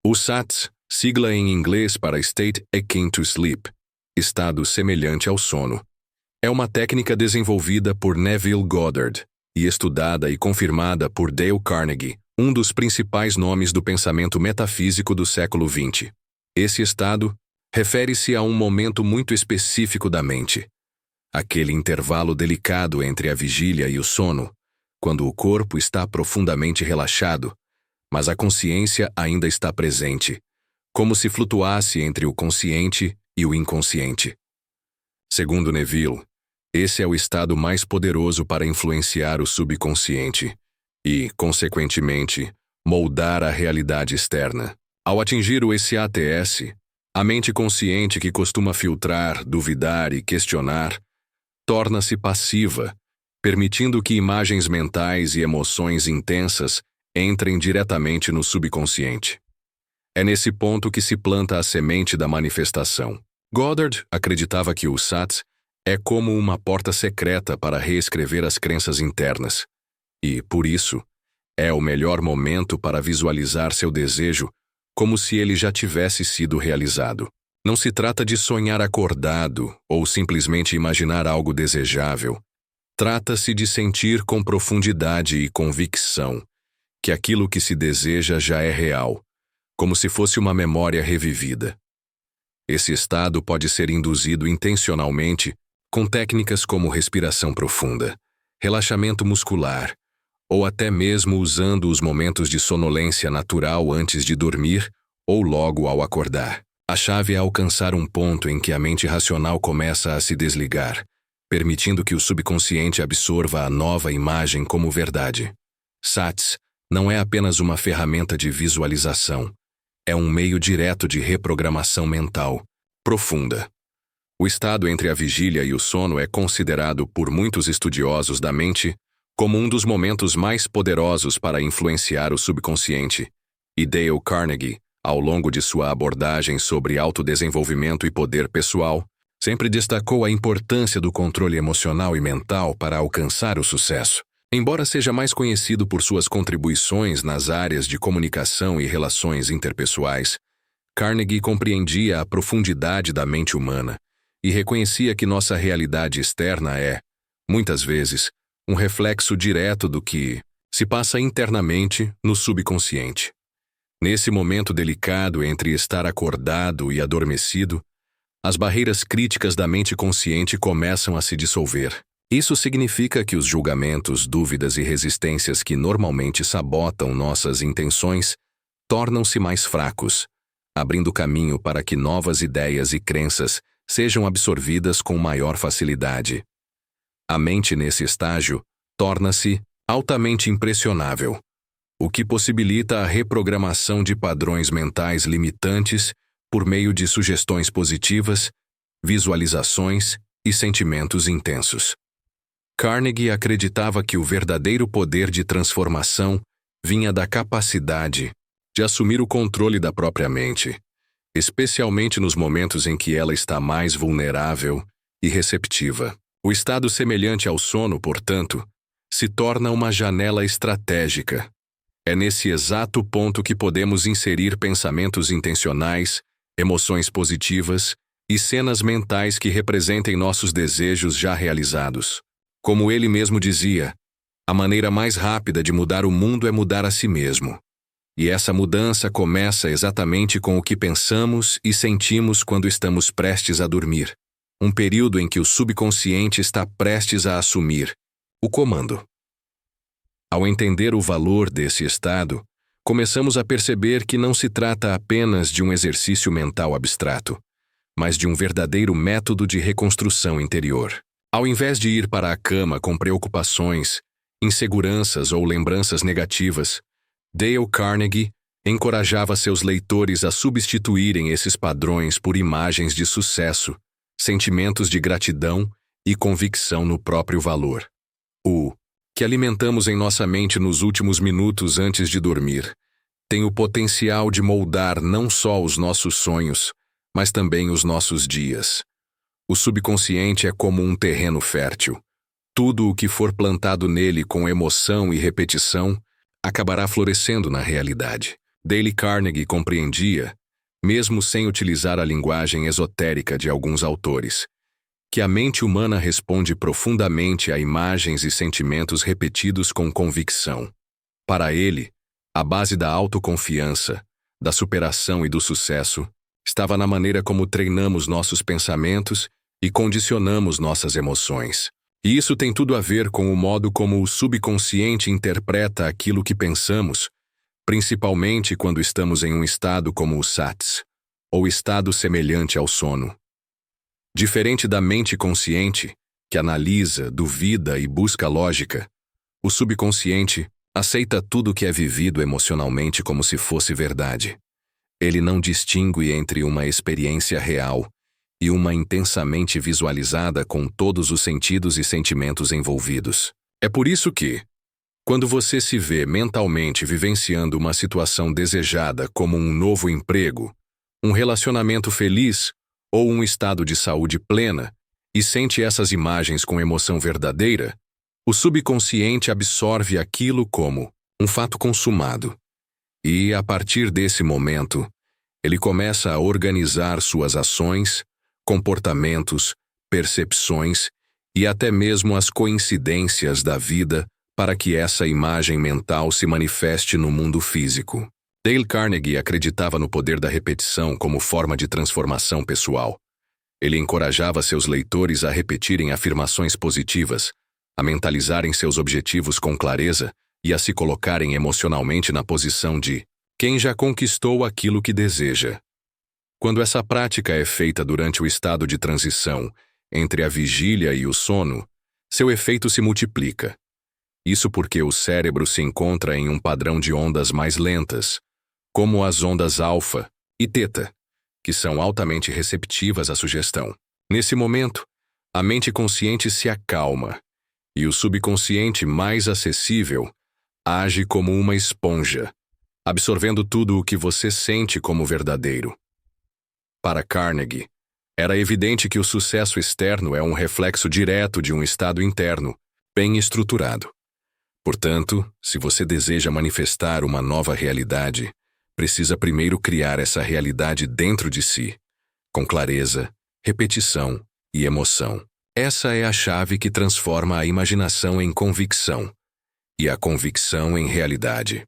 O SATS, sigla em inglês para State Akin to Sleep, estado semelhante ao sono, é uma técnica desenvolvida por Neville Goddard e estudada e confirmada por Dale Carnegie, um dos principais nomes do pensamento metafísico do século XX. Esse estado refere-se a um momento muito específico da mente, aquele intervalo delicado entre a vigília e o sono, quando o corpo está profundamente relaxado, mas a consciência ainda está presente, como se flutuasse entre o consciente e o inconsciente. Segundo Neville, esse é o estado mais poderoso para influenciar o subconsciente e, consequentemente, moldar a realidade externa. Ao atingir o SATS, a mente consciente que costuma filtrar, duvidar e questionar, torna-se passiva, permitindo que imagens mentais e emoções intensas entrem diretamente no subconsciente. É nesse ponto que se planta a semente da manifestação. Goddard acreditava que o SATS é como uma porta secreta para reescrever as crenças internas. E, por isso, é o melhor momento para visualizar seu desejo como se ele já tivesse sido realizado. Não se trata de sonhar acordado ou simplesmente imaginar algo desejável. Trata-se de sentir com profundidade e convicção que aquilo que se deseja já é real, como se fosse uma memória revivida. Esse estado pode ser induzido intencionalmente com técnicas como respiração profunda, relaxamento muscular, ou até mesmo usando os momentos de sonolência natural antes de dormir ou logo ao acordar. A chave é alcançar um ponto em que a mente racional começa a se desligar, permitindo que o subconsciente absorva a nova imagem como verdade. SATS não é apenas uma ferramenta de visualização, é um meio direto de reprogramação mental profunda. O estado entre a vigília e o sono é considerado por muitos estudiosos da mente como um dos momentos mais poderosos para influenciar o subconsciente, e Dale Carnegie, ao longo de sua abordagem sobre autodesenvolvimento e poder pessoal, sempre destacou a importância do controle emocional e mental para alcançar o sucesso. Embora seja mais conhecido por suas contribuições nas áreas de comunicação e relações interpessoais, Carnegie compreendia a profundidade da mente humana e reconhecia que nossa realidade externa é, muitas vezes, um reflexo direto do que se passa internamente no subconsciente. Nesse momento delicado entre estar acordado e adormecido, as barreiras críticas da mente consciente começam a se dissolver. Isso significa que os julgamentos, dúvidas e resistências que normalmente sabotam nossas intenções tornam-se mais fracos, abrindo caminho para que novas ideias e crenças sejam absorvidas com maior facilidade. A mente nesse estágio torna-se altamente impressionável, o que possibilita a reprogramação de padrões mentais limitantes por meio de sugestões positivas, visualizações e sentimentos intensos. Carnegie acreditava que o verdadeiro poder de transformação vinha da capacidade de assumir o controle da própria mente, especialmente nos momentos em que ela está mais vulnerável e receptiva. O estado semelhante ao sono, portanto, se torna uma janela estratégica. É nesse exato ponto que podemos inserir pensamentos intencionais, emoções positivas e cenas mentais que representem nossos desejos já realizados. Como ele mesmo dizia, a maneira mais rápida de mudar o mundo é mudar a si mesmo. E essa mudança começa exatamente com o que pensamos e sentimos quando estamos prestes a dormir, um período em que o subconsciente está prestes a assumir o comando. Ao entender o valor desse estado, começamos a perceber que não se trata apenas de um exercício mental abstrato, mas de um verdadeiro método de reconstrução interior. Ao invés de ir para a cama com preocupações, inseguranças ou lembranças negativas, Dale Carnegie encorajava seus leitores a substituírem esses padrões por imagens de sucesso, sentimentos de gratidão e convicção no próprio valor. O que alimentamos em nossa mente nos últimos minutos antes de dormir tem o potencial de moldar não só os nossos sonhos, mas também os nossos dias. O subconsciente é como um terreno fértil. Tudo o que for plantado nele com emoção e repetição acabará florescendo na realidade. Dale Carnegie compreendia, mesmo sem utilizar a linguagem esotérica de alguns autores, que a mente humana responde profundamente a imagens e sentimentos repetidos com convicção. Para ele, a base da autoconfiança, da superação e do sucesso estava na maneira como treinamos nossos pensamentos e condicionamos nossas emoções. E isso tem tudo a ver com o modo como o subconsciente interpreta aquilo que pensamos, principalmente quando estamos em um estado como o SATS, ou estado semelhante ao sono. Diferente da mente consciente, que analisa, duvida e busca lógica, o subconsciente aceita tudo que é vivido emocionalmente como se fosse verdade. Ele não distingue entre uma experiência real e uma intensamente visualizada com todos os sentidos e sentimentos envolvidos. É por isso que, quando você se vê mentalmente vivenciando uma situação desejada como um novo emprego, um relacionamento feliz ou um estado de saúde plena, e sente essas imagens com emoção verdadeira, o subconsciente absorve aquilo como um fato consumado. E, a partir desse momento, ele começa a organizar suas ações, comportamentos, percepções e até mesmo as coincidências da vida para que essa imagem mental se manifeste no mundo físico. Dale Carnegie acreditava no poder da repetição como forma de transformação pessoal. Ele encorajava seus leitores a repetirem afirmações positivas, a mentalizarem seus objetivos com clareza e a se colocarem emocionalmente na posição de quem já conquistou aquilo que deseja. Quando essa prática é feita durante o estado de transição entre a vigília e o sono, seu efeito se multiplica. Isso porque o cérebro se encontra em um padrão de ondas mais lentas, como as ondas alfa e teta, que são altamente receptivas à sugestão. Nesse momento, a mente consciente se acalma e o subconsciente mais acessível age como uma esponja, absorvendo tudo o que você sente como verdadeiro. Para Carnegie, era evidente que o sucesso externo é um reflexo direto de um estado interno, bem estruturado. Portanto, se você deseja manifestar uma nova realidade, precisa primeiro criar essa realidade dentro de si, com clareza, repetição e emoção. Essa é a chave que transforma a imaginação em convicção e a convicção em realidade.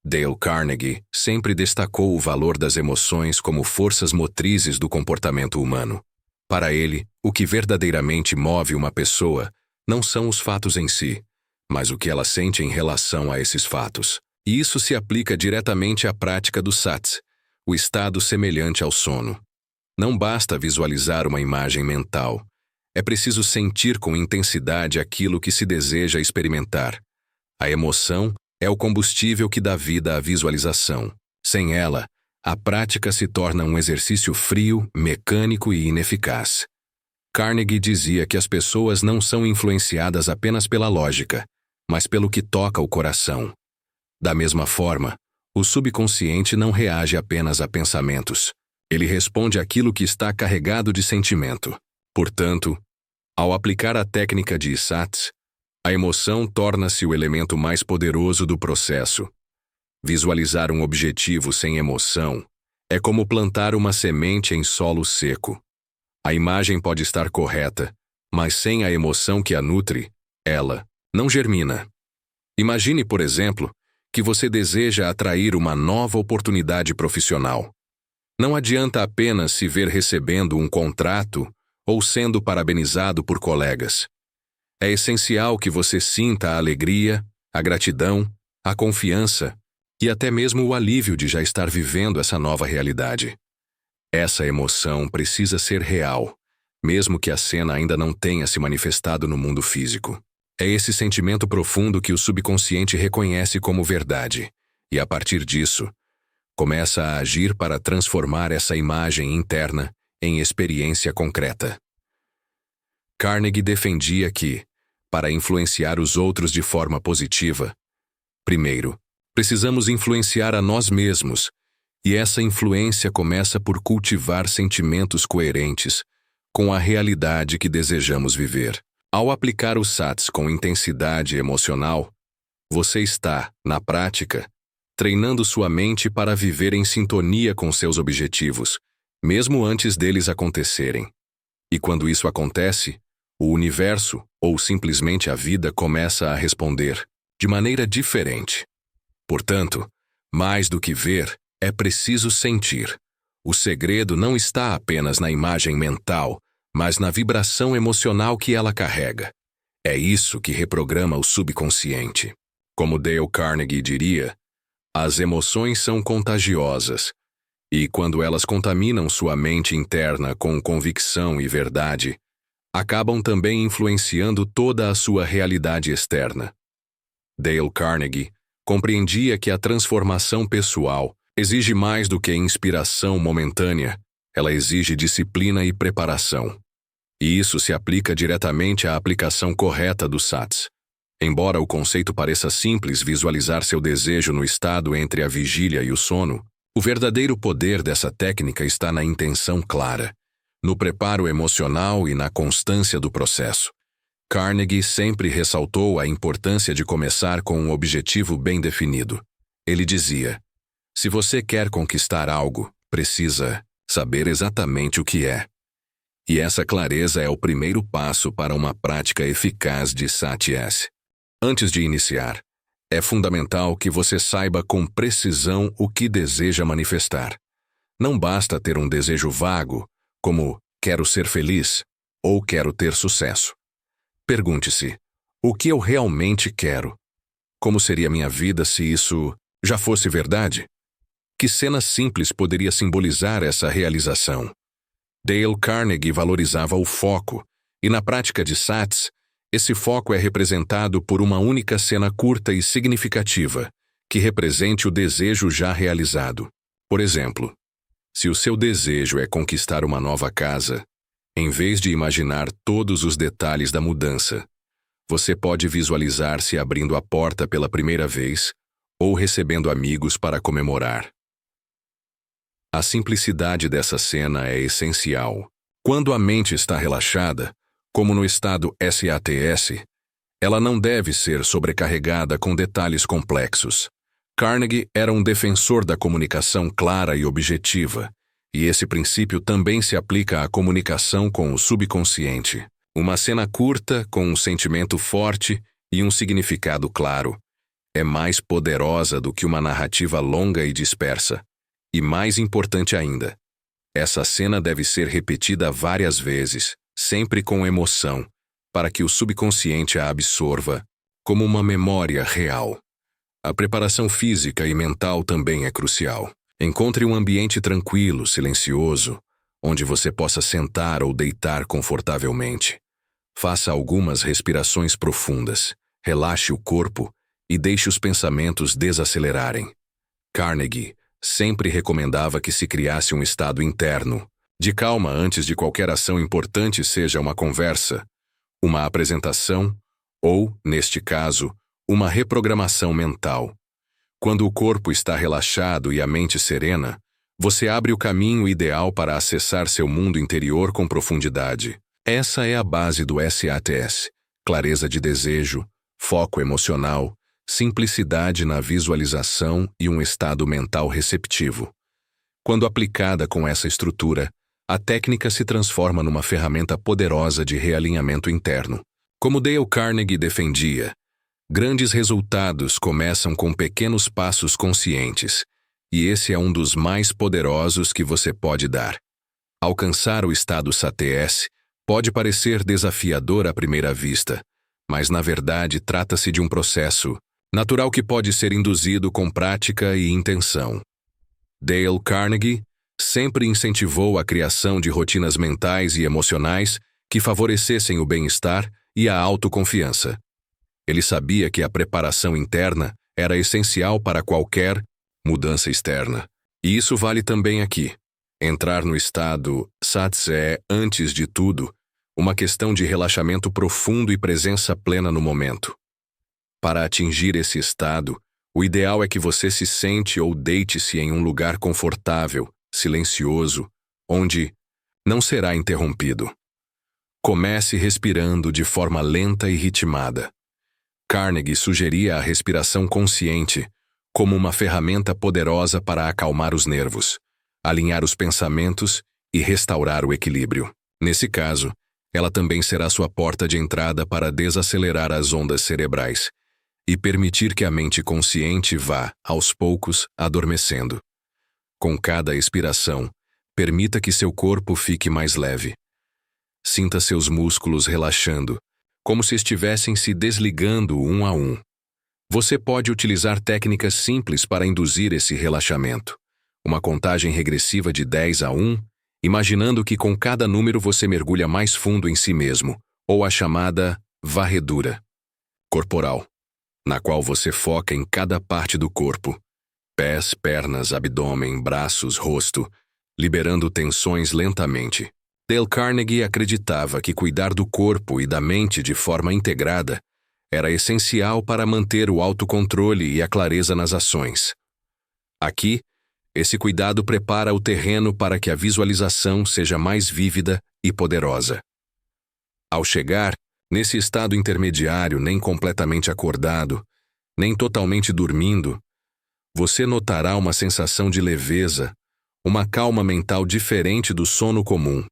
Dale Carnegie sempre destacou o valor das emoções como forças motrizes do comportamento humano. Para ele, o que verdadeiramente move uma pessoa não são os fatos em si, mas o que ela sente em relação a esses fatos. E isso se aplica diretamente à prática do SATS, o estado semelhante ao sono. Não basta visualizar uma imagem mental. É preciso sentir com intensidade aquilo que se deseja experimentar. A emoção é o combustível que dá vida à visualização. Sem ela, a prática se torna um exercício frio, mecânico e ineficaz. Carnegie dizia que as pessoas não são influenciadas apenas pela lógica, mas pelo que toca o coração. Da mesma forma, o subconsciente não reage apenas a pensamentos. Ele responde àquilo que está carregado de sentimento. Portanto, ao aplicar a técnica de SATS, a emoção torna-se o elemento mais poderoso do processo. Visualizar um objetivo sem emoção é como plantar uma semente em solo seco. A imagem pode estar correta, mas sem a emoção que a nutre, ela não germina. Imagine, por exemplo, que você deseja atrair uma nova oportunidade profissional. Não adianta apenas se ver recebendo um contrato ou sendo parabenizado por colegas. É essencial que você sinta a alegria, a gratidão, a confiança e até mesmo o alívio de já estar vivendo essa nova realidade. Essa emoção precisa ser real, mesmo que a cena ainda não tenha se manifestado no mundo físico. É esse sentimento profundo que o subconsciente reconhece como verdade, e a partir disso, começa a agir para transformar essa imagem interna em experiência concreta. Carnegie defendia que, para influenciar os outros de forma positiva, primeiro, precisamos influenciar a nós mesmos, e essa influência começa por cultivar sentimentos coerentes com a realidade que desejamos viver. Ao aplicar o SATS com intensidade emocional, você está, na prática, treinando sua mente para viver em sintonia com seus objetivos, mesmo antes deles acontecerem. E quando isso acontece, o universo, ou simplesmente a vida, começa a responder de maneira diferente. Portanto, mais do que ver, é preciso sentir. O segredo não está apenas na imagem mental, mas na vibração emocional que ela carrega. É isso que reprograma o subconsciente. Como Dale Carnegie diria, as emoções são contagiosas, e quando elas contaminam sua mente interna com convicção e verdade, acabam também influenciando toda a sua realidade externa. Dale Carnegie compreendia que a transformação pessoal exige mais do que inspiração momentânea, ela exige disciplina e preparação. E isso se aplica diretamente à aplicação correta do SATS. Embora o conceito pareça simples, visualizar seu desejo no estado entre a vigília e o sono, o verdadeiro poder dessa técnica está na intenção clara, no preparo emocional e na constância do processo. Carnegie sempre ressaltou a importância de começar com um objetivo bem definido. Ele dizia: se você quer conquistar algo, precisa saber exatamente o que é. E essa clareza é o primeiro passo para uma prática eficaz de SATS. Antes de iniciar, é fundamental que você saiba com precisão o que deseja manifestar. Não basta ter um desejo vago, como quero ser feliz ou quero ter sucesso. Pergunte-se: o que eu realmente quero? Como seria minha vida se isso já fosse verdade? Que cena simples poderia simbolizar essa realização? Dale Carnegie valorizava o foco, e na prática de SATS, esse foco é representado por uma única cena curta e significativa, que represente o desejo já realizado. Por exemplo, se o seu desejo é conquistar uma nova casa, em vez de imaginar todos os detalhes da mudança, você pode visualizar-se abrindo a porta pela primeira vez ou recebendo amigos para comemorar. A simplicidade dessa cena é essencial. Quando a mente está relaxada, como no estado SATS, ela não deve ser sobrecarregada com detalhes complexos. Carnegie era um defensor da comunicação clara e objetiva, e esse princípio também se aplica à comunicação com o subconsciente. Uma cena curta, com um sentimento forte e um significado claro, é mais poderosa do que uma narrativa longa e dispersa. E mais importante ainda, essa cena deve ser repetida várias vezes, sempre com emoção, para que o subconsciente a absorva como uma memória real. A preparação física e mental também é crucial. Encontre um ambiente tranquilo, silencioso, onde você possa sentar ou deitar confortavelmente. Faça algumas respirações profundas, relaxe o corpo e deixe os pensamentos desacelerarem. Carnegie sempre recomendava que se criasse um estado interno de calma antes de qualquer ação importante, seja uma conversa, uma apresentação ou, neste caso, uma reprogramação mental. Quando o corpo está relaxado e a mente serena, você abre o caminho ideal para acessar seu mundo interior com profundidade. Essa é a base do SATS: clareza de desejo, foco emocional, simplicidade na visualização e um estado mental receptivo. Quando aplicada com essa estrutura, a técnica se transforma numa ferramenta poderosa de realinhamento interno. Como Dale Carnegie defendia, grandes resultados começam com pequenos passos conscientes, e esse é um dos mais poderosos que você pode dar. Alcançar o estado SATS pode parecer desafiador à primeira vista, mas na verdade trata-se de um processo natural que pode ser induzido com prática e intenção. Dale Carnegie sempre incentivou a criação de rotinas mentais e emocionais que favorecessem o bem-estar e a autoconfiança. Ele sabia que a preparação interna era essencial para qualquer mudança externa. E isso vale também aqui. Entrar no estado SATS é, antes de tudo, uma questão de relaxamento profundo e presença plena no momento. Para atingir esse estado, o ideal é que você se sente ou deite-se em um lugar confortável, silencioso, onde não será interrompido. Comece respirando de forma lenta e ritmada. Carnegie sugeria a respiração consciente, como uma ferramenta poderosa para acalmar os nervos, alinhar os pensamentos e restaurar o equilíbrio. Nesse caso, ela também será sua porta de entrada para desacelerar as ondas cerebrais e permitir que a mente consciente vá, aos poucos, adormecendo. Com cada expiração, permita que seu corpo fique mais leve. Sinta seus músculos relaxando, como se estivessem se desligando um a um. Você pode utilizar técnicas simples para induzir esse relaxamento. Uma contagem regressiva de 10 a 1, imaginando que com cada número você mergulha mais fundo em si mesmo, ou a chamada varredura corporal, na qual você foca em cada parte do corpo: pés, pernas, abdômen, braços, rosto, liberando tensões lentamente. Dale Carnegie acreditava que cuidar do corpo e da mente de forma integrada era essencial para manter o autocontrole e a clareza nas ações. Aqui, esse cuidado prepara o terreno para que a visualização seja mais vívida e poderosa. Ao chegar, nesse estado intermediário, nem completamente acordado, nem totalmente dormindo, você notará uma sensação de leveza, uma calma mental diferente do sono comum.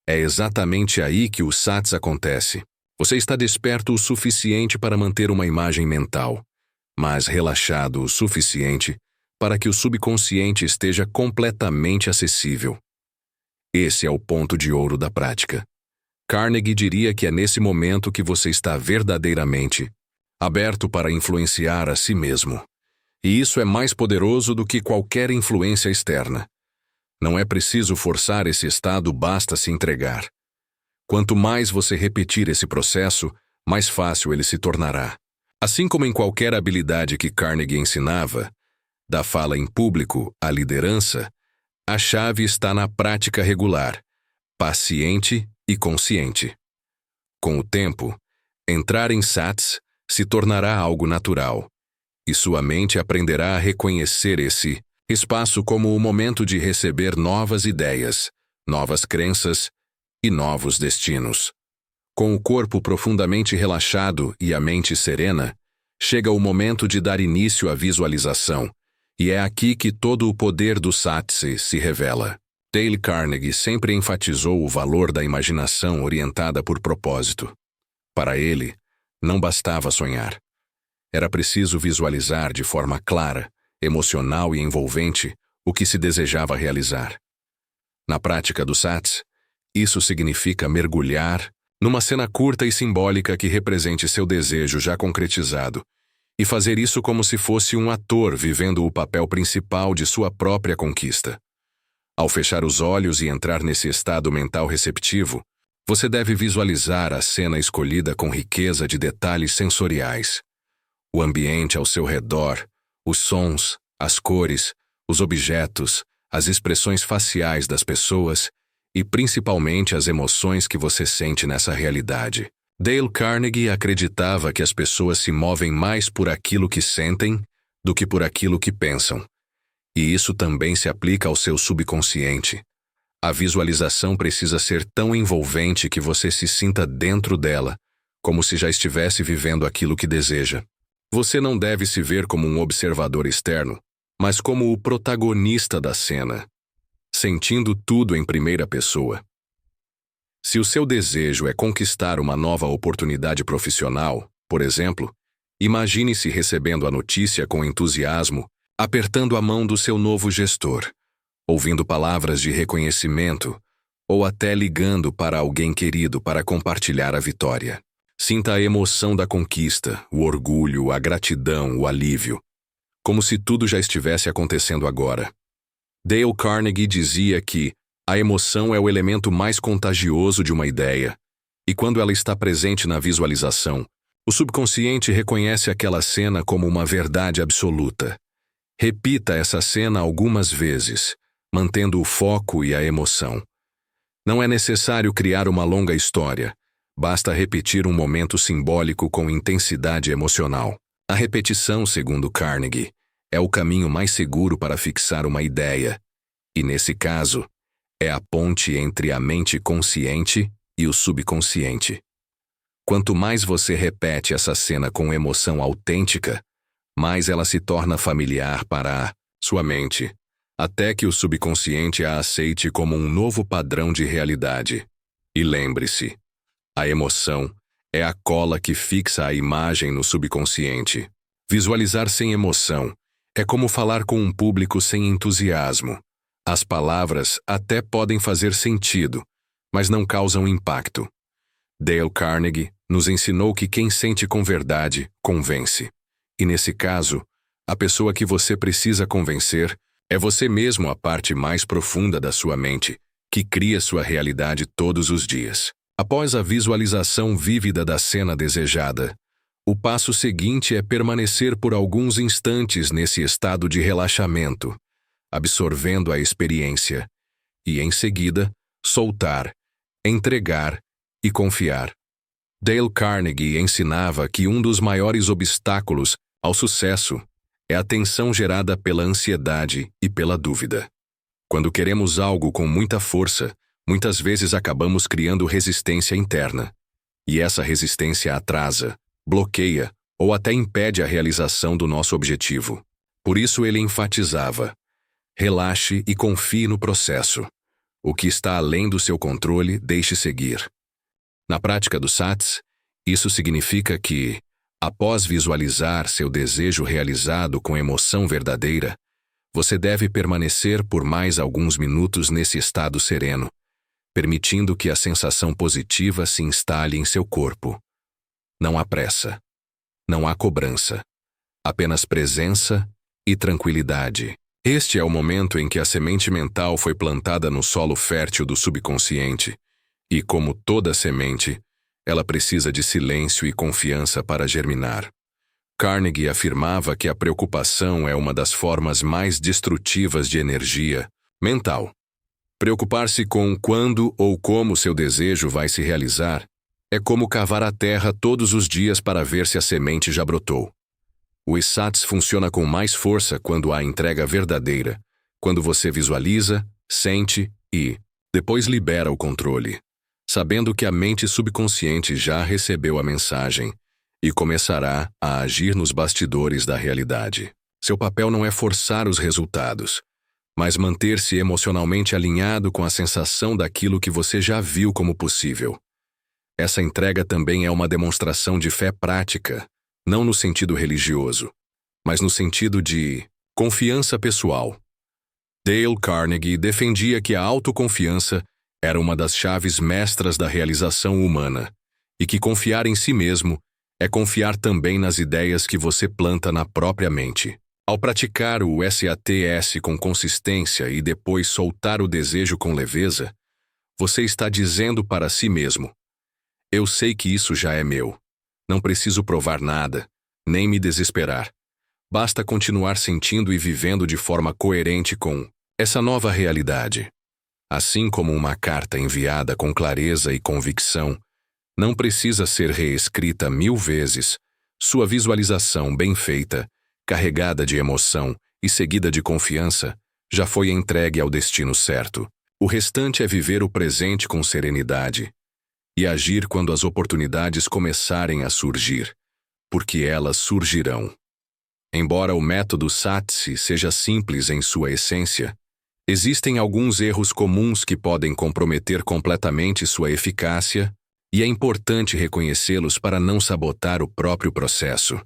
É exatamente aí que o SATS acontece. Você está desperto o suficiente para manter uma imagem mental, mas relaxado o suficiente para que o subconsciente esteja completamente acessível. Esse é o ponto de ouro da prática. Carnegie diria que é nesse momento que você está verdadeiramente aberto para influenciar a si mesmo. E isso é mais poderoso do que qualquer influência externa. Não é preciso forçar esse estado, basta se entregar. Quanto mais você repetir esse processo, mais fácil ele se tornará. Assim como em qualquer habilidade que Carnegie ensinava, da fala em público à liderança, a chave está na prática regular, paciente e consciente. Com o tempo, entrar em SATS se tornará algo natural, e sua mente aprenderá a reconhecer esse espaço como o momento de receber novas ideias, novas crenças e novos destinos. Com o corpo profundamente relaxado e a mente serena, chega o momento de dar início à visualização, e é aqui que todo o poder do SATS se revela. Dale Carnegie sempre enfatizou o valor da imaginação orientada por propósito. Para ele, não bastava sonhar. Era preciso visualizar de forma clara, emocional e envolvente o que se desejava realizar. Na prática do SATS, isso significa mergulhar numa cena curta e simbólica que represente seu desejo já concretizado, e fazer isso como se fosse um ator vivendo o papel principal de sua própria conquista. Ao fechar os olhos e entrar nesse estado mental receptivo, você deve visualizar a cena escolhida com riqueza de detalhes sensoriais. O ambiente ao seu redor, os sons, as cores, os objetos, as expressões faciais das pessoas e principalmente as emoções que você sente nessa realidade. Dale Carnegie acreditava que as pessoas se movem mais por aquilo que sentem do que por aquilo que pensam. E isso também se aplica ao seu subconsciente. A visualização precisa ser tão envolvente que você se sinta dentro dela, como se já estivesse vivendo aquilo que deseja. Você não deve se ver como um observador externo, mas como o protagonista da cena, sentindo tudo em primeira pessoa. Se o seu desejo é conquistar uma nova oportunidade profissional, por exemplo, imagine-se recebendo a notícia com entusiasmo, apertando a mão do seu novo gestor, ouvindo palavras de reconhecimento ou até ligando para alguém querido para compartilhar a vitória. Sinta a emoção da conquista, o orgulho, a gratidão, o alívio, como se tudo já estivesse acontecendo agora. Dale Carnegie dizia que a emoção é o elemento mais contagioso de uma ideia, e quando ela está presente na visualização, o subconsciente reconhece aquela cena como uma verdade absoluta. Repita essa cena algumas vezes, mantendo o foco e a emoção. Não é necessário criar uma longa história. Basta repetir um momento simbólico com intensidade emocional. A repetição, segundo Carnegie, é o caminho mais seguro para fixar uma ideia, e nesse caso, é a ponte entre a mente consciente e o subconsciente. Quanto mais você repete essa cena com emoção autêntica, mais ela se torna familiar para sua mente, até que o subconsciente a aceite como um novo padrão de realidade. E lembre-se, a emoção é a cola que fixa a imagem no subconsciente. Visualizar sem emoção é como falar com um público sem entusiasmo. As palavras até podem fazer sentido, mas não causam impacto. Dale Carnegie nos ensinou que quem sente com verdade, convence. E nesse caso, a pessoa que você precisa convencer é você mesmo, a parte mais profunda da sua mente, que cria sua realidade todos os dias. Após a visualização vívida da cena desejada, o passo seguinte é permanecer por alguns instantes nesse estado de relaxamento, absorvendo a experiência, e em seguida, soltar, entregar e confiar. Dale Carnegie ensinava que um dos maiores obstáculos ao sucesso é a tensão gerada pela ansiedade e pela dúvida. Quando queremos algo com muita força, muitas vezes acabamos criando resistência interna. E essa resistência atrasa, bloqueia ou até impede a realização do nosso objetivo. Por isso ele enfatizava: relaxe e confie no processo. O que está além do seu controle, deixe seguir. Na prática do SATS, isso significa que, após visualizar seu desejo realizado com emoção verdadeira, você deve permanecer por mais alguns minutos nesse estado sereno, permitindo que a sensação positiva se instale em seu corpo. Não há pressa. Não há cobrança. Apenas presença e tranquilidade. Este é o momento em que a semente mental foi plantada no solo fértil do subconsciente, e, como toda semente, ela precisa de silêncio e confiança para germinar. Carnegie afirmava que a preocupação é uma das formas mais destrutivas de energia mental. Preocupar-se com quando ou como seu desejo vai se realizar é como cavar a terra todos os dias para ver se a semente já brotou. O SATS funciona com mais força quando há entrega verdadeira, quando você visualiza, sente e, depois libera o controle, sabendo que a mente subconsciente já recebeu a mensagem e começará a agir nos bastidores da realidade. Seu papel não é forçar os resultados, mas manter-se emocionalmente alinhado com a sensação daquilo que você já viu como possível. Essa entrega também é uma demonstração de fé prática, não no sentido religioso, mas no sentido de confiança pessoal. Dale Carnegie defendia que a autoconfiança era uma das chaves mestras da realização humana, e que confiar em si mesmo é confiar também nas ideias que você planta na própria mente. Ao praticar o SATS com consistência e depois soltar o desejo com leveza, você está dizendo para si mesmo: eu sei que isso já é meu. Não preciso provar nada, nem me desesperar. Basta continuar sentindo e vivendo de forma coerente com essa nova realidade. Assim como uma carta enviada com clareza e convicção não precisa ser reescrita 1000 vezes, sua visualização bem feita, carregada de emoção e seguida de confiança, já foi entregue ao destino certo. O restante é viver o presente com serenidade e agir quando as oportunidades começarem a surgir, porque elas surgirão. Embora o método SATS seja simples em sua essência, existem alguns erros comuns que podem comprometer completamente sua eficácia, e é importante reconhecê-los para não sabotar o próprio processo.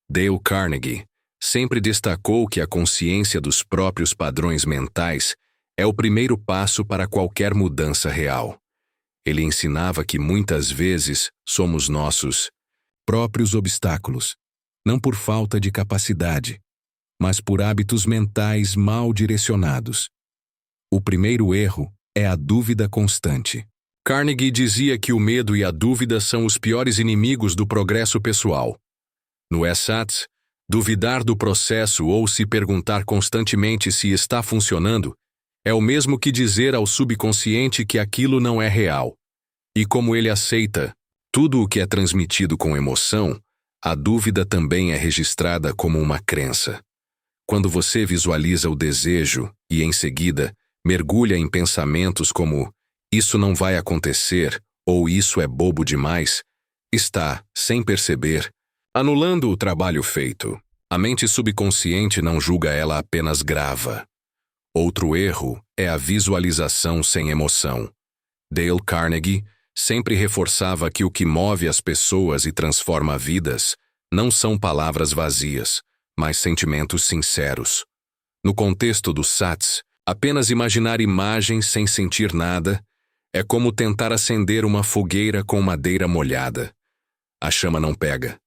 Dale Carnegie sempre destacou que a consciência dos próprios padrões mentais é o primeiro passo para qualquer mudança real. Ele ensinava que muitas vezes somos nossos próprios obstáculos, não por falta de capacidade, mas por hábitos mentais mal direcionados. O primeiro erro é a dúvida constante. Carnegie dizia que o medo e a dúvida são os piores inimigos do progresso pessoal. No SATS, duvidar do processo ou se perguntar constantemente se está funcionando é o mesmo que dizer ao subconsciente que aquilo não é real. E como ele aceita tudo o que é transmitido com emoção, a dúvida também é registrada como uma crença. Quando você visualiza o desejo e, em seguida, mergulha em pensamentos como "isso não vai acontecer" ou "isso é bobo demais", está, sem perceber, anulando o trabalho feito. A mente subconsciente não julga, ela apenas grava. Outro erro é a visualização sem emoção. Dale Carnegie sempre reforçava que o que move as pessoas e transforma vidas não são palavras vazias, mas sentimentos sinceros. No contexto do SATS, apenas imaginar imagens sem sentir nada é como tentar acender uma fogueira com madeira molhada. A chama não pega.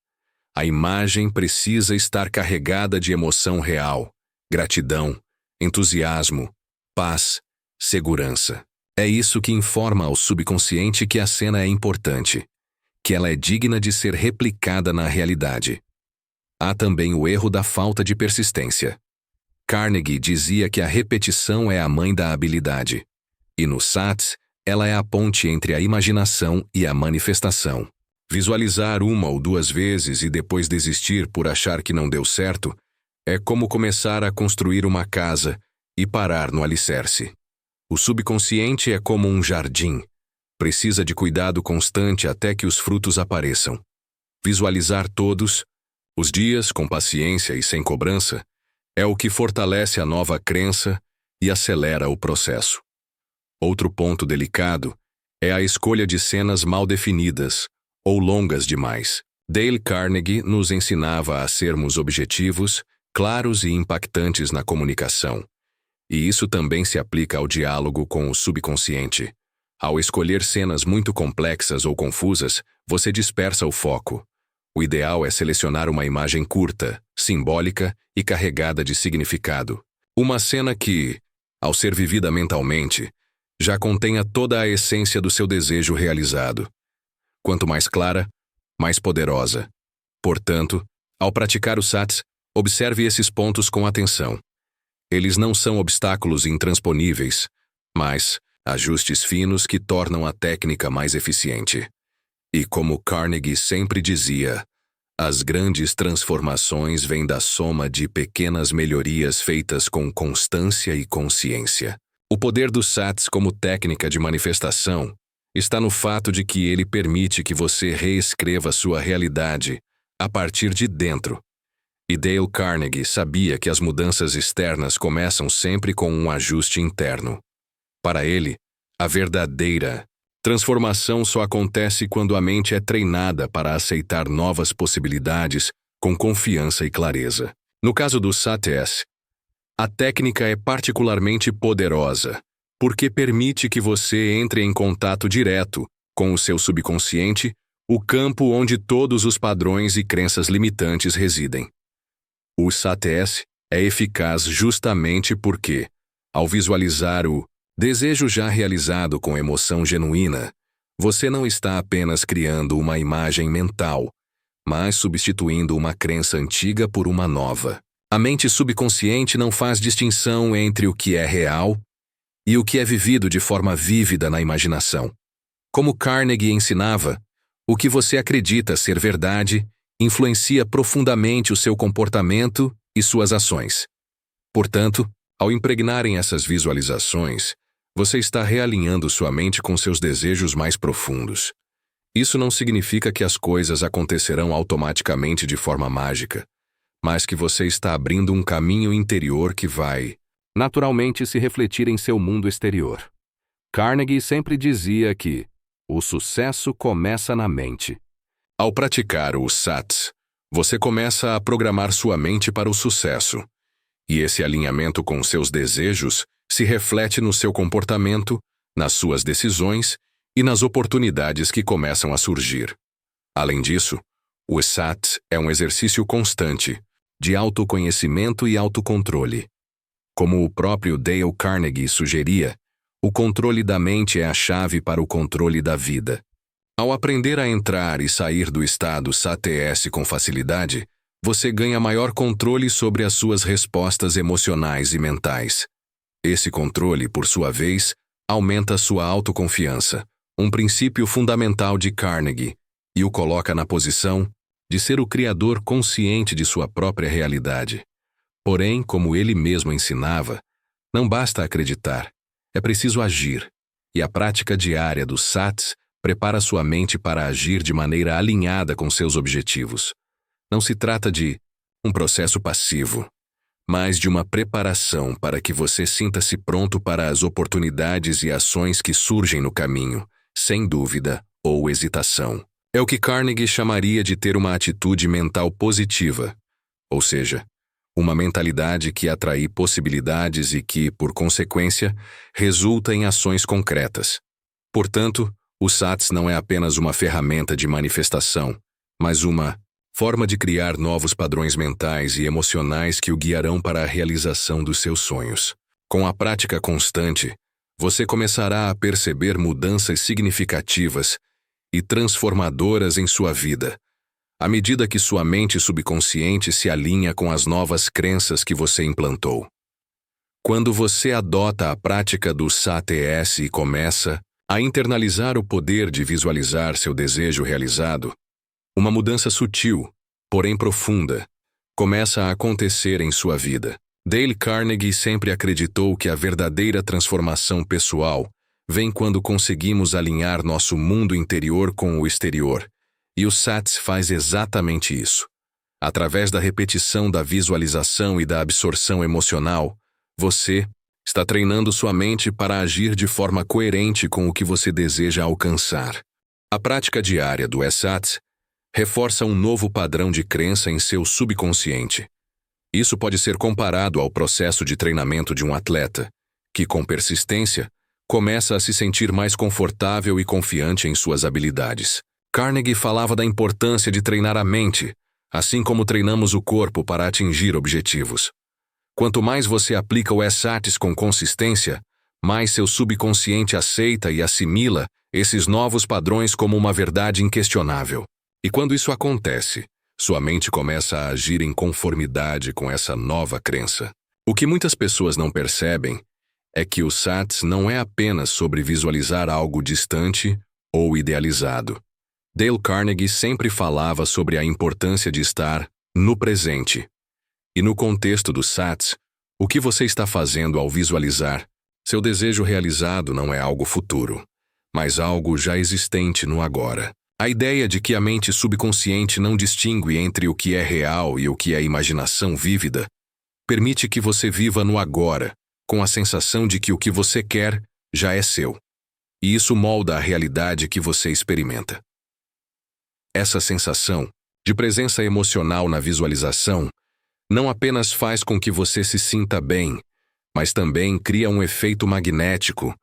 A imagem precisa estar carregada de emoção real, gratidão, entusiasmo, paz, segurança. É isso que informa ao subconsciente que a cena é importante, que ela é digna de ser replicada na realidade. Há também o erro da falta de persistência. Carnegie dizia que a repetição é a mãe da habilidade, e no SATS, ela é a ponte entre a imaginação e a manifestação. Visualizar uma ou duas vezes e depois desistir por achar que não deu certo é como começar a construir uma casa e parar no alicerce. O subconsciente é como um jardim. Precisa de cuidado constante até que os frutos apareçam. Visualizar todos os dias com paciência e sem cobrança é o que fortalece a nova crença e acelera o processo. Outro ponto delicado é a escolha de cenas mal definidas ou longas demais. Dale Carnegie nos ensinava a sermos objetivos, claros e impactantes na comunicação. E isso também se aplica ao diálogo com o subconsciente. Ao escolher cenas muito complexas ou confusas, você dispersa o foco. O ideal é selecionar uma imagem curta, simbólica e carregada de significado. Uma cena que, ao ser vivida mentalmente, já contenha toda a essência do seu desejo realizado. Quanto mais clara, mais poderosa. Portanto, ao praticar o SATS, observe esses pontos com atenção. Eles não são obstáculos intransponíveis, mas ajustes finos que tornam a técnica mais eficiente. E como Carnegie sempre dizia, as grandes transformações vêm da soma de pequenas melhorias feitas com constância e consciência. O poder do SATS como técnica de manifestação está no fato de que ele permite que você reescreva sua realidade a partir de dentro. E Dale Carnegie sabia que as mudanças externas começam sempre com um ajuste interno. Para ele, a verdadeira transformação só acontece quando a mente é treinada para aceitar novas possibilidades com confiança e clareza. No caso do SATS, a técnica é particularmente poderosa, porque permite que você entre em contato direto com o seu subconsciente, o campo onde todos os padrões e crenças limitantes residem. O SATS é eficaz justamente porque, ao visualizar o desejo já realizado com emoção genuína, você não está apenas criando uma imagem mental, mas substituindo uma crença antiga por uma nova. A mente subconsciente não faz distinção entre o que é real e o que é vivido de forma vívida na imaginação. Como Carnegie ensinava, o que você acredita ser verdade influencia profundamente o seu comportamento e suas ações. Portanto, ao impregnarem essas visualizações, você está realinhando sua mente com seus desejos mais profundos. Isso não significa que as coisas acontecerão automaticamente de forma mágica, mas que você está abrindo um caminho interior que vai naturalmente se refletir em seu mundo exterior. Carnegie sempre dizia que o sucesso começa na mente. Ao praticar o SATS, você começa a programar sua mente para o sucesso, e esse alinhamento com seus desejos se reflete no seu comportamento, nas suas decisões e nas oportunidades que começam a surgir. Além disso, o SATS é um exercício constante de autoconhecimento e autocontrole. Como o próprio Dale Carnegie sugeria, o controle da mente é a chave para o controle da vida. Ao aprender a entrar e sair do estado SATS com facilidade, você ganha maior controle sobre as suas respostas emocionais e mentais. Esse controle, por sua vez, aumenta sua autoconfiança, um princípio fundamental de Carnegie, e o coloca na posição de ser o criador consciente de sua própria realidade. Porém, como ele mesmo ensinava, não basta acreditar, é preciso agir, e a prática diária do SATS prepara sua mente para agir de maneira alinhada com seus objetivos. Não se trata de um processo passivo, mas de uma preparação para que você sinta-se pronto para as oportunidades e ações que surgem no caminho, sem dúvida ou hesitação. É o que Carnegie chamaria de ter uma atitude mental positiva, ou seja, uma mentalidade que atrai possibilidades e que, por consequência, resulta em ações concretas. Portanto, o SATS não é apenas uma ferramenta de manifestação, mas uma forma de criar novos padrões mentais e emocionais que o guiarão para a realização dos seus sonhos. Com a prática constante, você começará a perceber mudanças significativas e transformadoras em sua vida, à medida que sua mente subconsciente se alinha com as novas crenças que você implantou. Quando você adota a prática do SATS e começa a internalizar o poder de visualizar seu desejo realizado, uma mudança sutil, porém profunda, começa a acontecer em sua vida. Dale Carnegie sempre acreditou que a verdadeira transformação pessoal vem quando conseguimos alinhar nosso mundo interior com o exterior, e o SATS faz exatamente isso. Através da repetição da visualização e da absorção emocional, você está treinando sua mente para agir de forma coerente com o que você deseja alcançar. A prática diária do SATS reforça um novo padrão de crença em seu subconsciente. Isso pode ser comparado ao processo de treinamento de um atleta, que, com persistência, começa a se sentir mais confortável e confiante em suas habilidades. Carnegie falava da importância de treinar a mente, assim como treinamos o corpo para atingir objetivos. Quanto mais você aplica o SATS com consistência, mais seu subconsciente aceita e assimila esses novos padrões como uma verdade inquestionável. E quando isso acontece, sua mente começa a agir em conformidade com essa nova crença. O que muitas pessoas não percebem é que o SATS não é apenas sobre visualizar algo distante ou idealizado. Dale Carnegie sempre falava sobre a importância de estar no presente. E no contexto do SATS, o que você está fazendo ao visualizar seu desejo realizado não é algo futuro, mas algo já existente no agora. A ideia de que a mente subconsciente não distingue entre o que é real e o que é imaginação vívida permite que você viva no agora, com a sensação de que o que você quer já é seu. E isso molda a realidade que você experimenta. Essa sensação de presença emocional na visualização não apenas faz com que você se sinta bem, mas também cria um efeito magnético,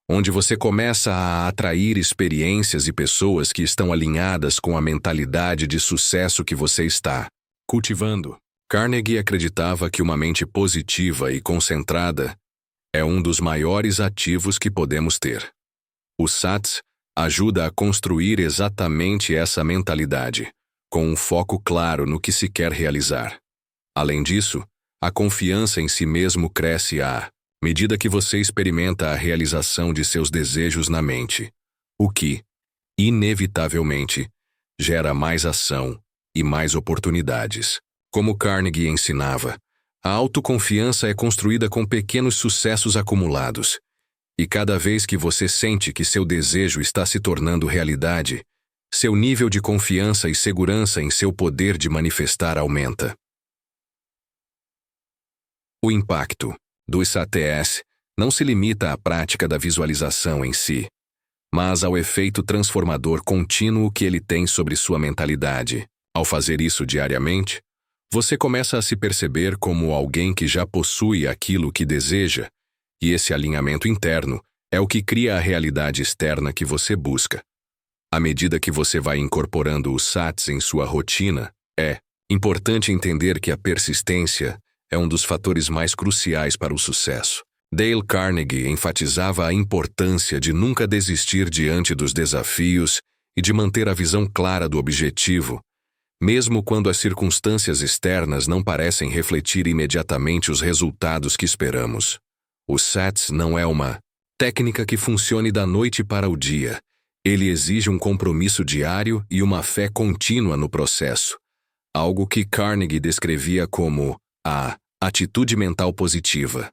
onde você começa a atrair experiências e pessoas que estão alinhadas com a mentalidade de sucesso que você está cultivando. Carnegie acreditava que uma mente positiva e concentrada é um dos maiores ativos que podemos ter. O SATS ajuda a construir exatamente essa mentalidade, com um foco claro no que se quer realizar. Além disso, a confiança em si mesmo cresce à medida que você experimenta a realização de seus desejos na mente, o que, inevitavelmente, gera mais ação e mais oportunidades. Como Carnegie ensinava, a autoconfiança é construída com pequenos sucessos acumulados, e cada vez que você sente que seu desejo está se tornando realidade, seu nível de confiança e segurança em seu poder de manifestar aumenta. O impacto do SATS não se limita à prática da visualização em si, mas ao efeito transformador contínuo que ele tem sobre sua mentalidade. Ao fazer isso diariamente, você começa a se perceber como alguém que já possui aquilo que deseja, e esse alinhamento interno é o que cria a realidade externa que você busca. À medida que você vai incorporando o SATS em sua rotina, é importante entender que a persistência é um dos fatores mais cruciais para o sucesso. Dale Carnegie enfatizava a importância de nunca desistir diante dos desafios e de manter a visão clara do objetivo, mesmo quando as circunstâncias externas não parecem refletir imediatamente os resultados que esperamos. O SATS não é uma técnica que funcione da noite para o dia. Ele exige um compromisso diário e uma fé contínua no processo, algo que Carnegie descrevia como a atitude mental positiva.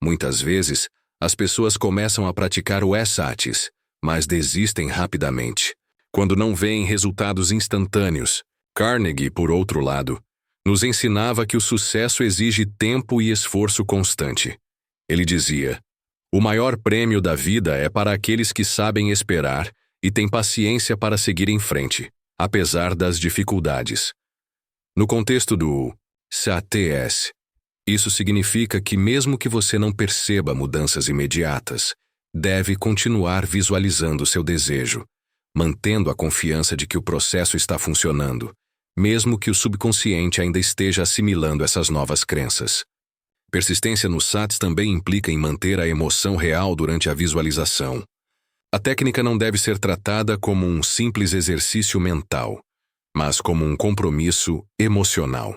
Muitas vezes, as pessoas começam a praticar o SATS, mas desistem rapidamente, quando não veem resultados instantâneos. Carnegie, por outro lado, nos ensinava que o sucesso exige tempo e esforço constante. Ele dizia: o maior prêmio da vida é para aqueles que sabem esperar e têm paciência para seguir em frente, apesar das dificuldades. No contexto do SATS, isso significa que mesmo que você não perceba mudanças imediatas, deve continuar visualizando seu desejo, mantendo a confiança de que o processo está funcionando, mesmo que o subconsciente ainda esteja assimilando essas novas crenças. Persistência no SATS também implica em manter a emoção real durante a visualização. A técnica não deve ser tratada como um simples exercício mental, mas como um compromisso emocional.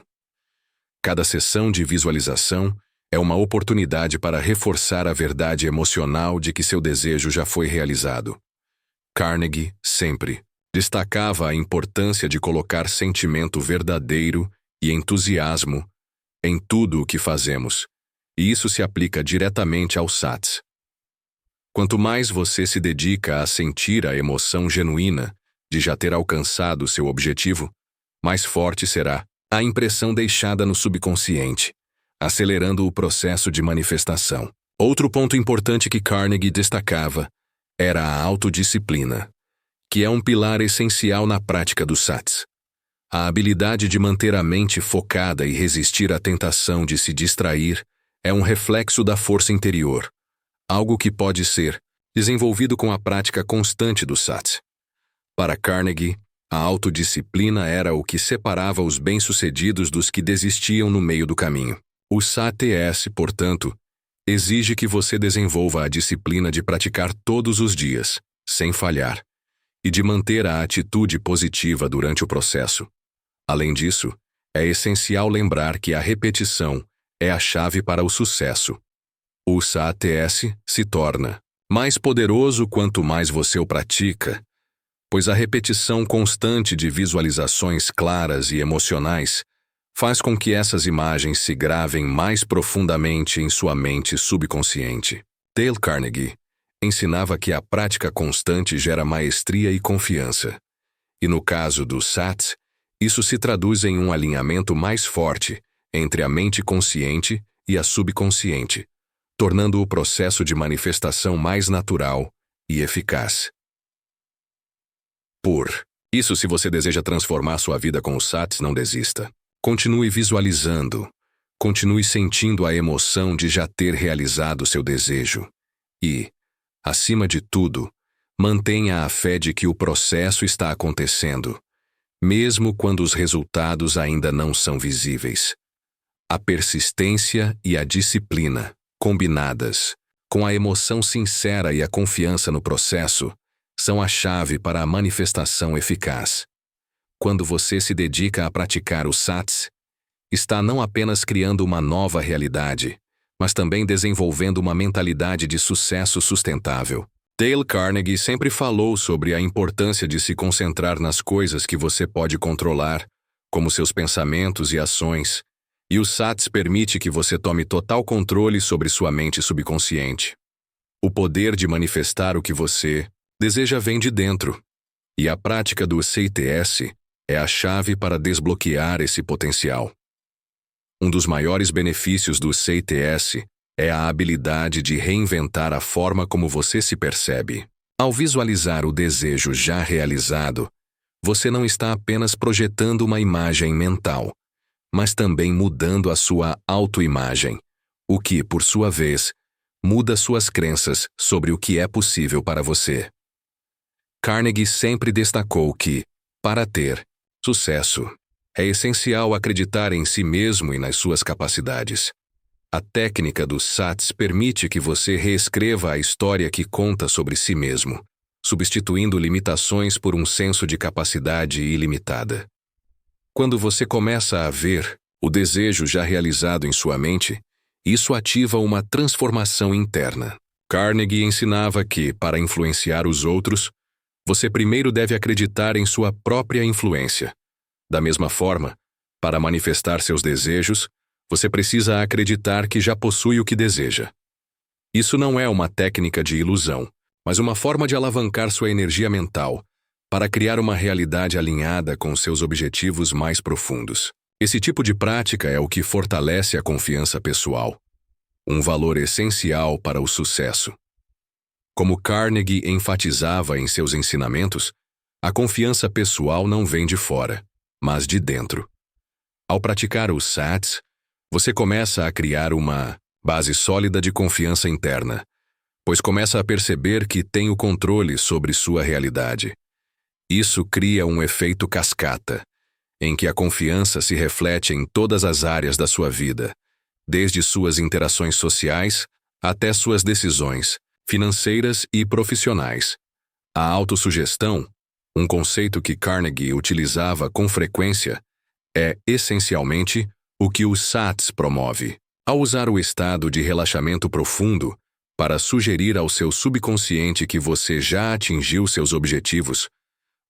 Cada sessão de visualização é uma oportunidade para reforçar a verdade emocional de que seu desejo já foi realizado. Carnegie sempre destacava a importância de colocar sentimento verdadeiro e entusiasmo em tudo o que fazemos, e isso se aplica diretamente ao SATS. Quanto mais você se dedica a sentir a emoção genuína de já ter alcançado seu objetivo, mais forte será a impressão deixada no subconsciente, acelerando o processo de manifestação. Outro ponto importante que Carnegie destacava era a autodisciplina, que é um pilar essencial na prática do SATS. A habilidade de manter a mente focada e resistir à tentação de se distrair é um reflexo da força interior, algo que pode ser desenvolvido com a prática constante do SATS. Para Carnegie, a autodisciplina era o que separava os bem-sucedidos dos que desistiam no meio do caminho. O SATS, portanto, exige que você desenvolva a disciplina de praticar todos os dias, sem falhar, e de manter a atitude positiva durante o processo. Além disso, é essencial lembrar que a repetição é a chave para o sucesso. O SATS se torna mais poderoso quanto mais você o pratica, pois a repetição constante de visualizações claras e emocionais faz com que essas imagens se gravem mais profundamente em sua mente subconsciente. Dale Carnegie ensinava que a prática constante gera maestria e confiança. E no caso do SATS, isso se traduz em um alinhamento mais forte entre a mente consciente e a subconsciente, tornando o processo de manifestação mais natural e eficaz. Por isso, se você deseja transformar sua vida com o SATS, não desista. Continue visualizando, continue sentindo a emoção de já ter realizado seu desejo. E, acima de tudo, mantenha a fé de que o processo está acontecendo, mesmo quando os resultados ainda não são visíveis. A persistência e a disciplina, combinadas com a emoção sincera e a confiança no processo, são a chave para a manifestação eficaz. Quando você se dedica a praticar o SATS, está não apenas criando uma nova realidade, mas também desenvolvendo uma mentalidade de sucesso sustentável. Dale Carnegie sempre falou sobre a importância de se concentrar nas coisas que você pode controlar, como seus pensamentos e ações, e o SATS permite que você tome total controle sobre sua mente subconsciente. O poder de manifestar o que você deseja vem de dentro, e a prática do SATS é a chave para desbloquear esse potencial. Um dos maiores benefícios do SATS é a habilidade de reinventar a forma como você se percebe. Ao visualizar o desejo já realizado, você não está apenas projetando uma imagem mental, mas também mudando a sua autoimagem, o que, por sua vez, muda suas crenças sobre o que é possível para você. Carnegie sempre destacou que, para ter sucesso, é essencial acreditar em si mesmo e nas suas capacidades. A técnica do SATS permite que você reescreva a história que conta sobre si mesmo, substituindo limitações por um senso de capacidade ilimitada. Quando você começa a ver o desejo já realizado em sua mente, isso ativa uma transformação interna. Carnegie ensinava que, para influenciar os outros, você primeiro deve acreditar em sua própria influência. Da mesma forma, para manifestar seus desejos, você precisa acreditar que já possui o que deseja. Isso não é uma técnica de ilusão, mas uma forma de alavancar sua energia mental para criar uma realidade alinhada com seus objetivos mais profundos. Esse tipo de prática é o que fortalece a confiança pessoal, um valor essencial para o sucesso. Como Carnegie enfatizava em seus ensinamentos, a confiança pessoal não vem de fora, mas de dentro. Ao praticar os SATs, você começa a criar uma base sólida de confiança interna, pois começa a perceber que tem o controle sobre sua realidade. Isso cria um efeito cascata, em que a confiança se reflete em todas as áreas da sua vida, desde suas interações sociais até suas decisões financeiras e profissionais. A autossugestão, um conceito que Carnegie utilizava com frequência, é essencialmente o que o SATs promove. Ao usar o estado de relaxamento profundo para sugerir ao seu subconsciente que você já atingiu seus objetivos,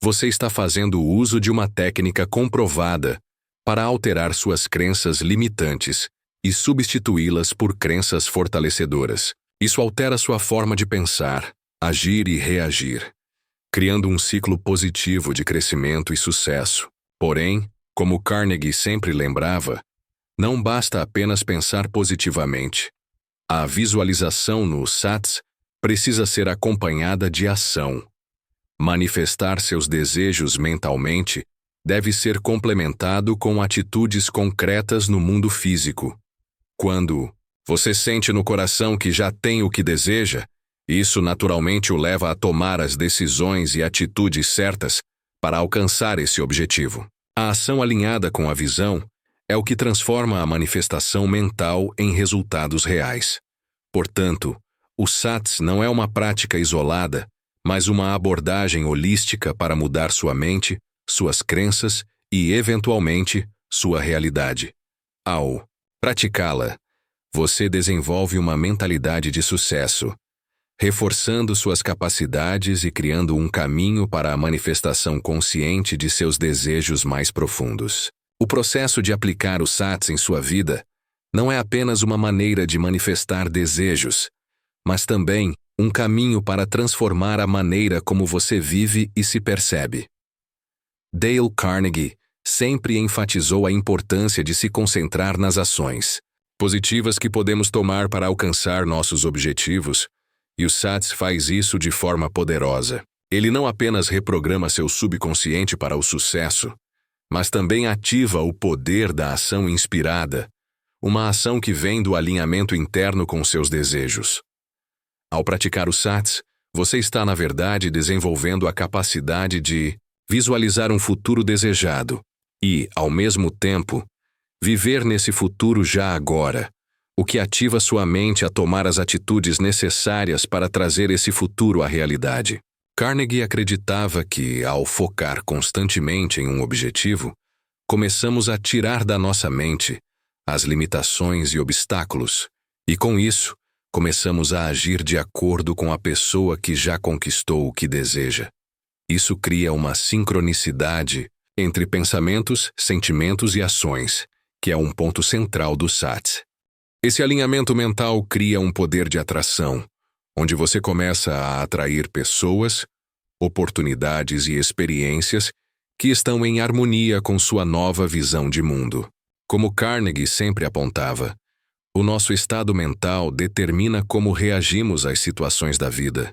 você está fazendo uso de uma técnica comprovada para alterar suas crenças limitantes e substituí-las por crenças fortalecedoras. Isso altera sua forma de pensar, agir e reagir, criando um ciclo positivo de crescimento e sucesso. Porém, como Carnegie sempre lembrava, não basta apenas pensar positivamente. A visualização no SATs precisa ser acompanhada de ação. Manifestar seus desejos mentalmente deve ser complementado com atitudes concretas no mundo físico. Quando você sente no coração que já tem o que deseja, isso naturalmente o leva a tomar as decisões e atitudes certas para alcançar esse objetivo. A ação alinhada com a visão é o que transforma a manifestação mental em resultados reais. Portanto, o SATs não é uma prática isolada, mas uma abordagem holística para mudar sua mente, suas crenças e, eventualmente, sua realidade. Ao praticá-la, você desenvolve uma mentalidade de sucesso, reforçando suas capacidades e criando um caminho para a manifestação consciente de seus desejos mais profundos. O processo de aplicar o SATs em sua vida não é apenas uma maneira de manifestar desejos, mas também um caminho para transformar a maneira como você vive e se percebe. Dale Carnegie sempre enfatizou a importância de se concentrar nas ações positivas que podemos tomar para alcançar nossos objetivos, e o SATs faz isso de forma poderosa. Ele não apenas reprograma seu subconsciente para o sucesso, mas também ativa o poder da ação inspirada, uma ação que vem do alinhamento interno com seus desejos. Ao praticar o SATs, você está, na verdade, desenvolvendo a capacidade de visualizar um futuro desejado e, ao mesmo tempo, viver nesse futuro já agora, o que ativa sua mente a tomar as atitudes necessárias para trazer esse futuro à realidade. Carnegie acreditava que, ao focar constantemente em um objetivo, começamos a tirar da nossa mente as limitações e obstáculos, e com isso, começamos a agir de acordo com a pessoa que já conquistou o que deseja. Isso cria uma sincronicidade entre pensamentos, sentimentos e ações, que é um ponto central do SATs. Esse alinhamento mental cria um poder de atração, onde você começa a atrair pessoas, oportunidades e experiências que estão em harmonia com sua nova visão de mundo. Como Carnegie sempre apontava, o nosso estado mental determina como reagimos às situações da vida,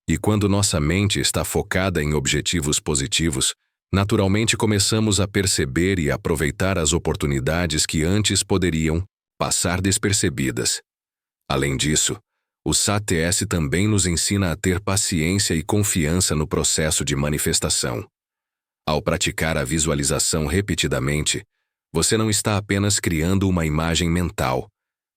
e quando nossa mente está focada em objetivos positivos, naturalmente começamos a perceber e aproveitar as oportunidades que antes poderiam passar despercebidas. Além disso, o SATs também nos ensina a ter paciência e confiança no processo de manifestação. Ao praticar a visualização repetidamente, você não está apenas criando uma imagem mental,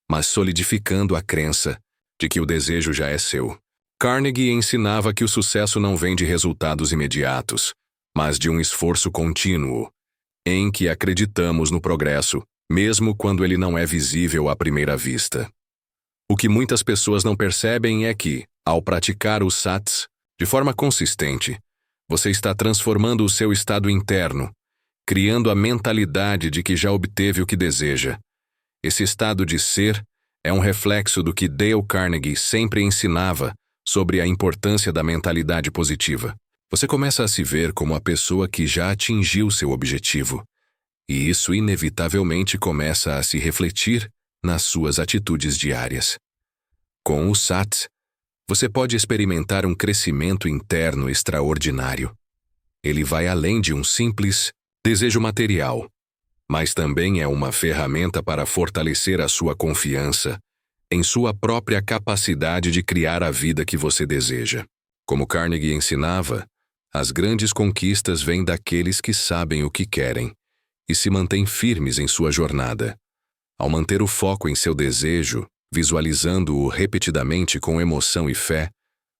mas solidificando a crença de que o desejo já é seu. Carnegie ensinava que o sucesso não vem de resultados imediatos, mas de um esforço contínuo, em que acreditamos no progresso, mesmo quando ele não é visível à primeira vista. O que muitas pessoas não percebem é que, ao praticar os SATs de forma consistente, você está transformando o seu estado interno, criando a mentalidade de que já obteve o que deseja. Esse estado de ser é um reflexo do que Dale Carnegie sempre ensinava sobre a importância da mentalidade positiva. Você começa a se ver como a pessoa que já atingiu seu objetivo, e isso inevitavelmente começa a se refletir nas suas atitudes diárias. Com o SATS, você pode experimentar um crescimento interno extraordinário. Ele vai além de um simples desejo material, mas também é uma ferramenta para fortalecer a sua confiança em sua própria capacidade de criar a vida que você deseja. Como Carnegie ensinava, as grandes conquistas vêm daqueles que sabem o que querem e se mantêm firmes em sua jornada. Ao manter o foco em seu desejo, visualizando-o repetidamente com emoção e fé,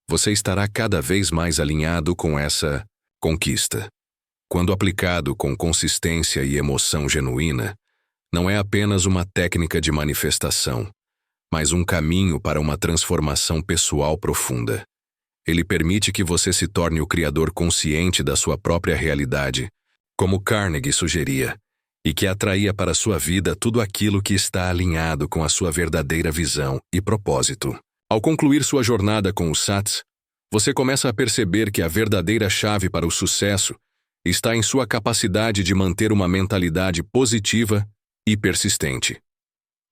você estará cada vez mais alinhado com essa conquista. Quando aplicado com consistência e emoção genuína, não é apenas uma técnica de manifestação, mas um caminho para uma transformação pessoal profunda. Ele permite que você se torne o criador consciente da sua própria realidade, como Carnegie sugeria, e que atraia para sua vida tudo aquilo que está alinhado com a sua verdadeira visão e propósito. Ao concluir sua jornada com o SATS, você começa a perceber que a verdadeira chave para o sucesso está em sua capacidade de manter uma mentalidade positiva e persistente.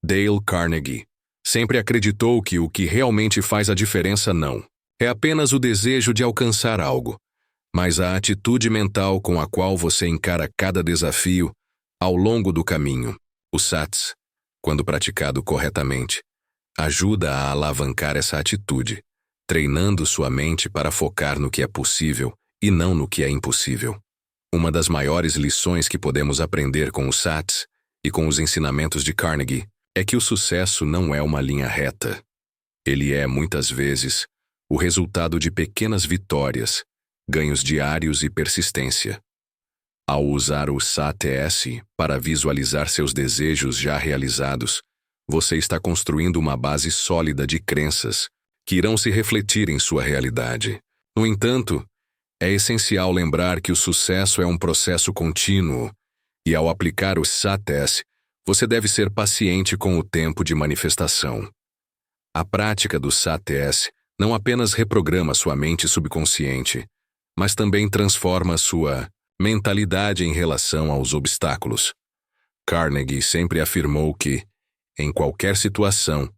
Dale Carnegie sempre acreditou que o que realmente faz a diferença não é apenas o desejo de alcançar algo, mas a atitude mental com a qual você encara cada desafio ao longo do caminho. O SATS, quando praticado corretamente, ajuda a alavancar essa atitude, treinando sua mente para focar no que é possível e não no que é impossível. Uma das maiores lições que podemos aprender com o SATS e com os ensinamentos de Carnegie é que o sucesso não é uma linha reta. Ele é, muitas vezes, o resultado de pequenas vitórias, ganhos diários e persistência. Ao usar o SATS para visualizar seus desejos já realizados, você está construindo uma base sólida de crenças que irão se refletir em sua realidade. No entanto, é essencial lembrar que o sucesso é um processo contínuo, e ao aplicar o SATS, você deve ser paciente com o tempo de manifestação. A prática do SATS não apenas reprograma sua mente subconsciente, mas também transforma sua mentalidade em relação aos obstáculos. Carnegie sempre afirmou que, em qualquer situação,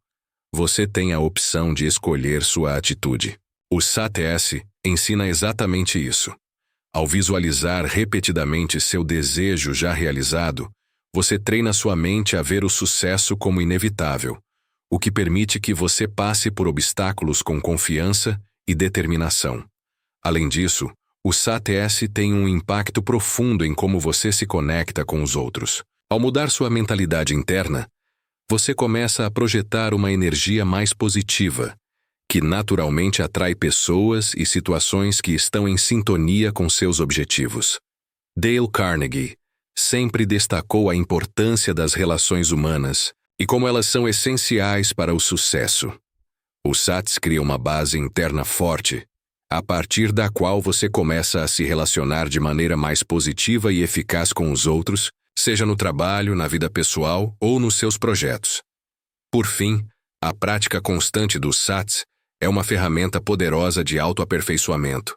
você tem a opção de escolher sua atitude. O SATS ensina exatamente isso. Ao visualizar repetidamente seu desejo já realizado, você treina sua mente a ver o sucesso como inevitável, o que permite que você passe por obstáculos com confiança e determinação. Além disso, o SATS tem um impacto profundo em como você se conecta com os outros. Ao mudar sua mentalidade interna, você começa a projetar uma energia mais positiva, que naturalmente atrai pessoas e situações que estão em sintonia com seus objetivos. Dale Carnegie sempre destacou a importância das relações humanas e como elas são essenciais para o sucesso. O SATS cria uma base interna forte, a partir da qual você começa a se relacionar de maneira mais positiva e eficaz com os outros, seja no trabalho, na vida pessoal ou nos seus projetos. Por fim, a prática constante do SATS é uma ferramenta poderosa de autoaperfeiçoamento.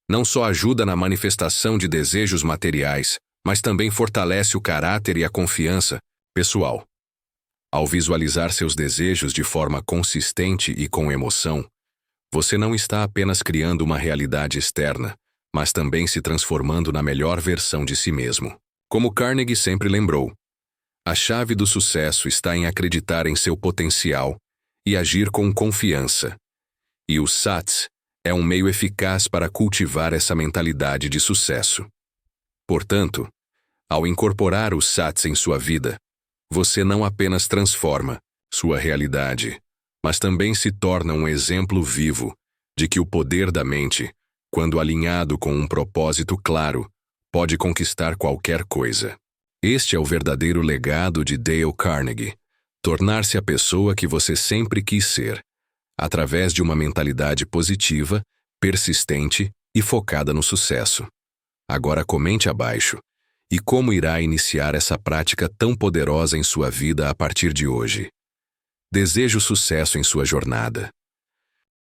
Não só ajuda na manifestação de desejos materiais, mas também fortalece o caráter e a confiança pessoal. Ao visualizar seus desejos de forma consistente e com emoção, você não está apenas criando uma realidade externa, mas também se transformando na melhor versão de si mesmo. Como Carnegie sempre lembrou, a chave do sucesso está em acreditar em seu potencial e agir com confiança. E o SATS é um meio eficaz para cultivar essa mentalidade de sucesso. Portanto, ao incorporar o SATS em sua vida, você não apenas transforma sua realidade, mas também se torna um exemplo vivo de que o poder da mente, quando alinhado com um propósito claro, pode conquistar qualquer coisa. Este é o verdadeiro legado de Dale Carnegie, tornar-se a pessoa que você sempre quis ser, através de uma mentalidade positiva, persistente e focada no sucesso. Agora comente abaixo e como irá iniciar essa prática tão poderosa em sua vida a partir de hoje. Desejo sucesso em sua jornada.